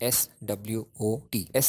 SWOT। S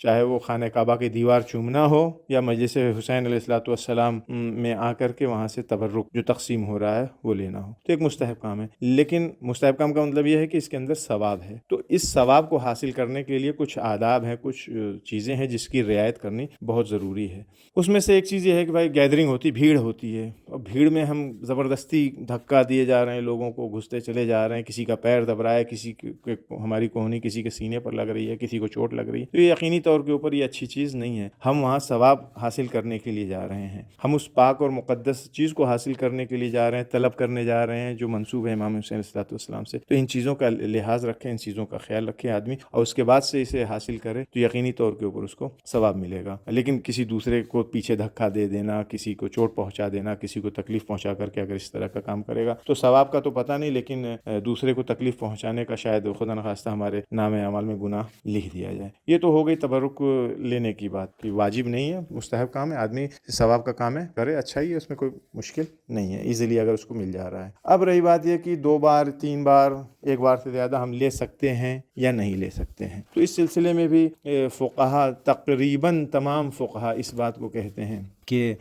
چاہے وہ خانہ کعبہ کی دیوار چومنا ہو یا مجلس حسین علیہ الصلوۃ والسلام میں آ کر کے وہاں سے تبرک جو تقسیم ہو رہا ہے وہ لینا ہو، تو ایک مستحب کام ہے۔ لیکن مستحب کام کا مطلب یہ ہے کہ اس کے اندر ثواب ہے، تو اس ثواب کو حاصل کرنے کے لیے کچھ آداب ہیں، کچھ چیزیں ہیں جس کی رعایت کرنی بہت ضروری ہے۔ اس میں سے ایک چیز یہ ہے کہ بھائی گیدرنگ ہوتی، بھیڑ ہوتی ہے، اور بھیڑ میں ہم زبردستی دھکا دیے جا رہے ہیں، لوگوں کو گھستے چلے جا رہے ہیں، کسی کا پیر دب رہا ہے، کسی کے ہماری کوہنی کسی کے سینے پر لگ رہی ہے، کسی کو چوٹ لگ رہی ہے، تو یہ یقینی طور کے اوپر یہ اچھی چیز نہیں ہے۔ ہم وہاں ثواب حاصل کرنے کے لیے جا رہے ہیں، ہم اس پاک اور مقدس چیز کو حاصل کرنے کے لیے جا رہے ہیں، طلب کرنے جا رہے ہیں جو منسوب ہے امام حسین علیہ السلام سے، تو ان چیزوں کا لحاظ رکھیں، ان چیزوں کا خیال رکھے آدمی، اور اس کے بعد سے اسے حاصل کرے تو یقینی طور کے اوپر اس کو ثواب ملے گا۔ لیکن کسی دوسرے کو پیچھے دھکا دے دینا، کسی کو چوٹ پہنچا دینا، کسی کو تکلیف پہنچا کر کے اگر اس طرح کا کام کرے گا تو ثواب کا تو پتہ نہیں، لیکن دوسرے کو تکلیف پہنچانے کا شاید خدا نخواستہ ہمارے نام اعمال میں گناہ لکھ دیا جائے۔ یہ تو ہو گئی تبرک لینے کی بات، کہ واجب نہیں ہے، مستحب کام ہے، آدمی ثواب کا کام ہے کرے، اچھا ہی ہے، اس میں کوئی مشکل نہیں ہے، ایزیلی اگر اس کو مل جا رہا ہے۔ اب رہی بات یہ کہ 2 بار 3 بار، ایک بار سے زیادہ ہم لے سکتے ہیں یا نہیں لے سکتے ہیں، تو اس سلسلے میں بھی فقہا، تقریباً تمام فقہا اس بات کو کہتے ہیں کہ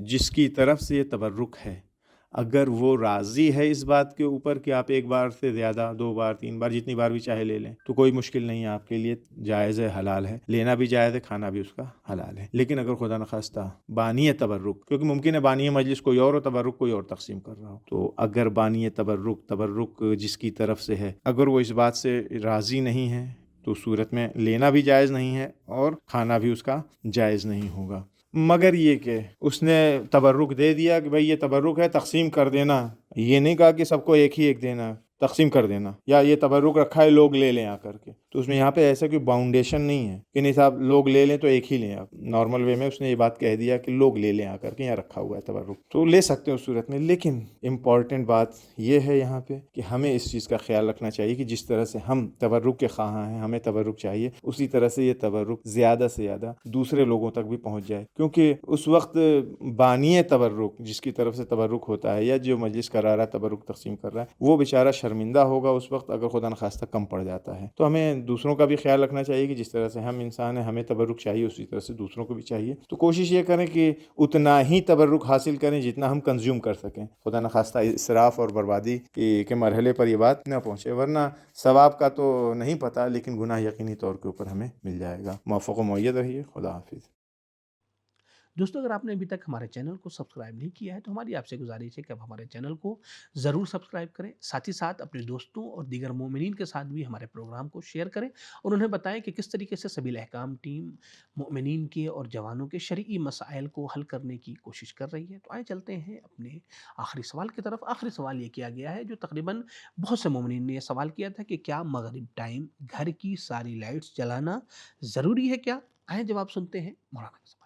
جس کی طرف سے یہ تبرک ہے، اگر وہ راضی ہے اس بات کے اوپر کہ آپ ایک بار سے زیادہ 2 بار 3 بار جتنی بار بھی چاہے لے لیں، تو کوئی مشکل نہیں ہے، آپ کے لیے جائز ہے، حلال ہے، لینا بھی جائز ہے، کھانا بھی اس کا حلال ہے۔ لیکن اگر خدا نخواستہ بانی تبرک، کیونکہ ممکن ہے بانی مجلس کوئی اور تبرک کوئی اور تقسیم کر رہا ہو، تو اگر بانی تبرک جس کی طرف سے ہے، اگر وہ اس بات سے راضی نہیں ہے تو اس صورت میں لینا بھی جائز نہیں ہے اور کھانا بھی اس کا جائز نہیں ہوگا۔ مگر یہ کہ اس نے تبرک دے دیا کہ بھئی یہ تبرک ہے، تقسیم کر دینا، یہ نہیں کہا کہ سب کو ایک ہی ایک دینا، تقسیم کر دینا، یا یہ تبرک رکھا ہے لوگ لے لیں آ کر کے، تو اس میں یہاں پہ ایسا کوئی باؤنڈیشن نہیں ہے کہ نہیں صاحب لوگ لے لیں تو ایک ہی لیں آپ۔ نارمل وے میں اس نے یہ بات کہہ دیا کہ لوگ لے لیں آ کر کے، یہاں رکھا ہوا ہے تبرک، تو لے سکتے ہیں اس صورت میں۔ لیکن امپورٹنٹ بات یہ ہے یہاں پہ کہ ہمیں اس چیز کا خیال رکھنا چاہیے کہ جس طرح سے ہم تبرک کے خواہاں ہیں، ہمیں تبرک چاہیے، اسی طرح سے یہ تبرک زیادہ سے زیادہ دوسرے لوگوں تک بھی پہنچ جائے، کیونکہ اس وقت بانی تبرک جس کی طرف سے تبرک ہوتا ہے یا جو مجلس کرا رہا ہے، تبرک تقسیم کر رہا ہے، وہ بیچارہ شرمندہ ہوگا اس وقت اگر خدا نخواستہ کم پڑ جاتا ہے۔ تو ہمیں دوسروں کا بھی خیال رکھنا چاہیے کہ جس طرح سے ہم انسان ہیں، ہمیں تبرک چاہیے، اسی طرح سے دوسروں کو بھی چاہیے، تو کوشش یہ کریں کہ اتنا ہی تبرک حاصل کریں جتنا ہم کنزیوم کر سکیں، خدا نخواستہ اسراف اور بربادی کے مرحلے پر یہ بات نہ پہنچے، ورنہ ثواب کا تو نہیں پتہ لیکن گناہ یقینی طور کے اوپر ہمیں مل جائے گا۔ موفق و مؤید رہیے، خدا حافظ۔ دوستو اگر آپ نے ابھی تک ہمارے چینل کو سبسکرائب نہیں کیا ہے تو ہماری آپ سے گزارش ہے کہ آپ ہمارے چینل کو ضرور سبسکرائب کریں، ساتھ ہی ساتھ اپنے دوستوں اور دیگر مومنین کے ساتھ بھی ہمارے پروگرام کو شیئر کریں اور انہیں بتائیں کہ کس طریقے سے سبیل احکام ٹیم مومنین کے اور جوانوں کے شرعی مسائل کو حل کرنے کی کوشش کر رہی ہے۔ تو آئیں چلتے ہیں اپنے آخری سوال کی طرف۔ آخری سوال یہ کیا گیا ہے جو تقریباً بہت سے مومنین نے یہ سوال کیا تھا کہ کیا مغرب ٹائم گھر کی ساری لائٹس جلانا ضروری ہے کیا؟ آئیں جواب سنتے ہیں مولانا کا سوال۔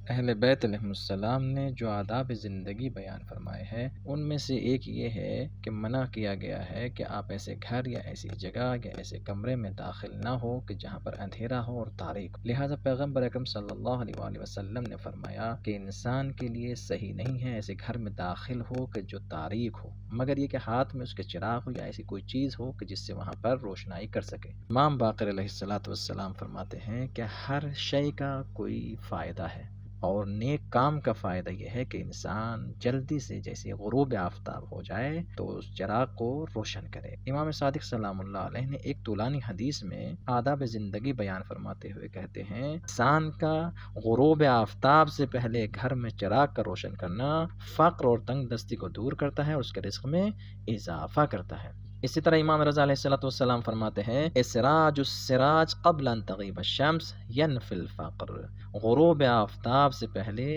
اہل بیت علیہ السلام نے جو آداب زندگی بیان فرمائے ہیں ان میں سے ایک یہ ہے کہ منع کیا گیا ہے کہ آپ ایسے گھر یا ایسی جگہ یا ایسے کمرے میں داخل نہ ہو کہ جہاں پر اندھیرا ہو اور تاریک۔ لہٰذا پیغمبر اکرم صلی اللہ علیہ وآلہ وسلم نے فرمایا کہ انسان کے لیے صحیح نہیں ہے ایسے گھر میں داخل ہو کہ جو تاریک ہو، مگر یہ کہ ہاتھ میں اس کے چراغ ہو یا ایسی کوئی چیز ہو کہ جس سے وہاں پر روشنائی کر سکے۔ امام باقر علیہ السلام فرماتے ہیں کہ ہر شے کا کوئی فائدہ ہے، اور نیک کام کا فائدہ یہ ہے کہ انسان جلدی سے جیسے غروب آفتاب ہو جائے تو اس چراغ کو روشن کرے۔ امام صادق سلام اللہ علیہ نے ایک طولانی حدیث میں آداب زندگی بیان فرماتے ہوئے کہتے ہیں، انسان کا غروب آفتاب سے پہلے گھر میں چراغ کا روشن کرنا فقر اور تنگ دستی کو دور کرتا ہے اور اس کے رزق میں اضافہ کرتا ہے۔ اسی طرح امام رضا علیہ السلام فرماتے ہیں، اسراج السراج قبل ان تغیب الشمس ینفی الفقر۔ غروب آفتاب سے پہلے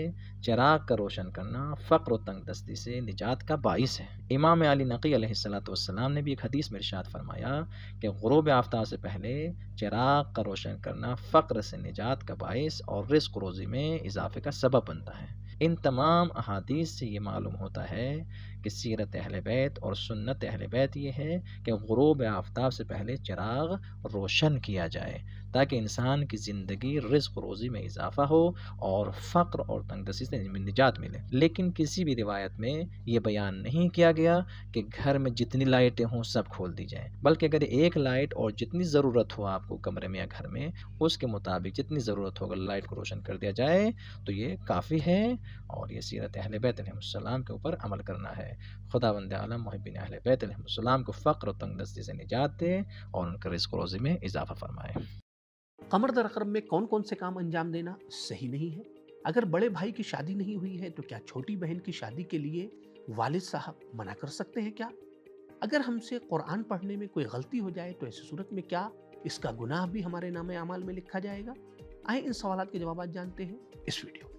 چراغ کا روشن کرنا فقر و تنگ دستی سے نجات کا باعث ہے۔ امام علی نقی علیہ السلام نے بھی ایک حدیث میں ارشاد فرمایا کہ غروب آفتاب سے پہلے چراغ کا روشن کرنا فقر سے نجات کا باعث اور رزق و روزی میں اضافے کا سبب بنتا ہے۔ ان تمام احادیث سے یہ معلوم ہوتا ہے کہ سیرت اہل بیت اور سنت اہل بیت یہ ہے کہ غروب آفتاب سے پہلے چراغ روشن کیا جائے تاکہ انسان کی زندگی رزق و روزی میں اضافہ ہو اور فقر اور تنگ دستی سے نجات ملے۔ لیکن کسی بھی روایت میں یہ بیان نہیں کیا گیا کہ گھر میں جتنی لائٹیں ہوں سب کھول دی جائیں، بلکہ اگر ایک لائٹ اور جتنی ضرورت ہو آپ کو کمرے میں یا گھر میں، اس کے مطابق جتنی ضرورت ہو اگر لائٹ کو روشن کر دیا جائے تو یہ کافی ہے، اور یہ سیرت اہل بیت علیہ السلام کے اوپر عمل کرنا ہے۔ خداوند عالم محبین اہل بیت علیہ السلام کو فقر و تنگ دستی سے نجات دے اور ان کے رزق و روزی میں اضافہ فرمائے۔ قمر در اقرب میں کون کون سے کام انجام دینا صحیح نہیں ہے؟ اگر بڑے بھائی کی شادی نہیں ہوئی ہے تو کیا چھوٹی بہن کی شادی کے لیے والد صاحب منع کر سکتے ہیں کیا؟ اگر ہم سے قرآن پڑھنے میں کوئی غلطی ہو جائے تو ایسی صورت میں کیا اس کا گناہ بھی ہمارے نام اعمال میں لکھا جائے گا؟ آئیں ان سوالات کے جوابات جانتے ہیں اس ویڈیو میں۔